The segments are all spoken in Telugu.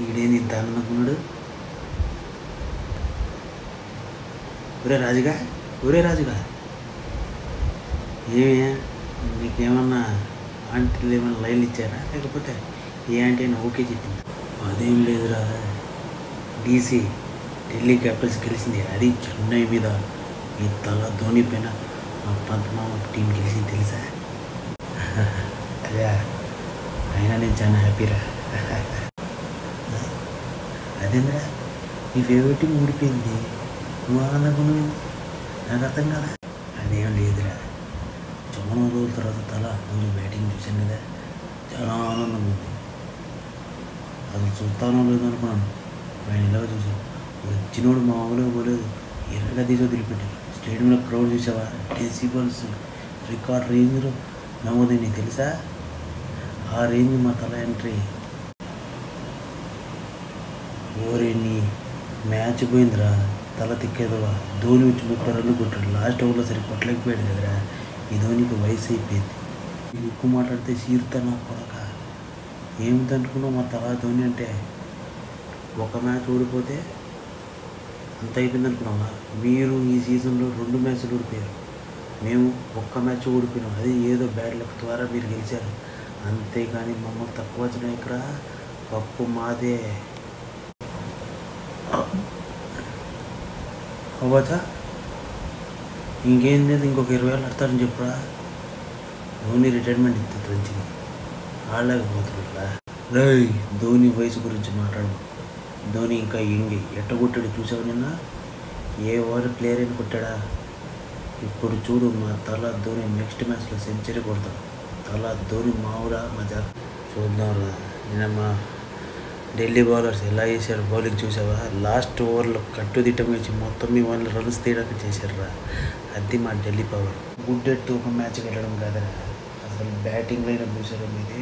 ఈడేంది ఇంత ఆనందకున్నాడు. ఒరే రాజుగా ఏమే నీకేమన్నా ఆంటీలు ఏమన్నా లైన్లు ఇచ్చారా, లేకపోతే ఏ ఆంటీ అయినా ఓకే చెప్పిందా? అదేం లేదురా, డీసీ ఢిల్లీ క్యాపిటల్స్ గెలిచింది, అది చెన్నై మీద. ఈ తల ధోని పైన మా పంతమామ టీం గెలిచింది తెలుసా? అదే అయినా నేను చాలా హ్యాపీరా. అదేంద్రా నీ ఫేవరెట్ టీం ఊడిపోయింది, నువ్వు ఆనందకున్నావు, నాకు అర్థం కదా. అదేం లేదురా, చాలా రోజుల తర్వాత తల ధోని బ్యాటింగ్ చూశాను కదా, చాలా ఆనందంగా ఉంది. అసలు చూస్తానో లేదో అనుకున్నాను, ఆయన ఎలాగ చూసాను. వచ్చినోడు మామూలుగా పోలేదు, ఎర్రగా తీసి వదిలిపెట్టారు. స్టేడియంలో క్రౌడ్ చూసావా, డెసిబల్స్ రికార్డ్ రేంజ్లో నమోదైనవి తెలుసా? ఆ రేంజ్ మా తల ఎంట్రీ. ఓరేని మ్యాచ్ పోయిందిరా, తల తిక్కేదవా. ధోని వచ్చి 30 రన్లు కొట్టాడు, లాస్ట్ ఓవర్లో సరి కొట్టలేకపోయాడు కదరా. ఈ ధోనికి వయసు అయిపోయింది. ఎక్కువ మాట్లాడితే సీరుతా నా కొడక. ఏమిటి అనుకున్నావు మా తల ధోని అంటే? ఒక మ్యాచ్ ఓడిపోతే అంత అయిపోయింది అనుకున్నావా? మీరు ఈ సీజన్లో 2 మ్యాచ్లు ఓడిపోయారు, మేము ఒక్క మ్యాచ్ ఓడిపోయినాం. అది ఏదో బ్యాడ్ లక్ ద్వారా మీరు గెలిచారు, అంతేకాని మమ్మల్ని తక్కువ వచ్చిన ఇక్కడ కప్పు మాదే. అవ్వచ్చా ఇంకేం లేదు, ఇంకొక 20 ఏళ్ళు ఆడతారని చెప్పురా. ధోని రిటైర్మెంట్ ఇస్తుంది మంచిది, ఆడలేకపోతున్నా. ధోని వయసు గురించి మాట్లాడు. ధోని ఇంకా ఇంగి ఎట్టగొట్టాడు చూసావు నిన్న? ఏ ఓవర్ ప్లేయర్ అయినా కొట్టాడా? ఇప్పుడు చూడు మా తల ధోని నెక్స్ట్ మ్యాచ్లో సెంచరీ కొడతాడు. తల ధోని మావురా మజా చూద్దాం రా. నిన్న మా ఢిల్లీ బౌలర్స్ ఎలా చేశారు బౌలింగ్ చూసావా? లాస్ట్ ఓవర్లో కట్టుదిట్టం వేసి మొత్తం మీ 100 రన్స్ తీయడానికి చేశారు రా. అది మా ఢిల్లీ పవర్. గుడ్ ఎట్టు ఒక మ్యాచ్కి వెళ్ళడం కాదరా, అసలు బ్యాటింగ్లో అయినా చూసారా మీది?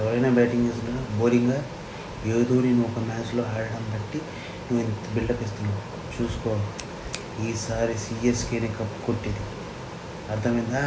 ఎవరైనా బ్యాటింగ్ చేస్తున్నా బౌలింగ్గా ఏదో నేను ఒక మ్యాచ్లో ఆడడం బట్టి నువ్వు ఎంత బిల్డప్ ఇస్తున్నావు చూసుకో. ఈసారి సిఎస్కేనే కప్పు కొట్టేది, అర్థమైందా?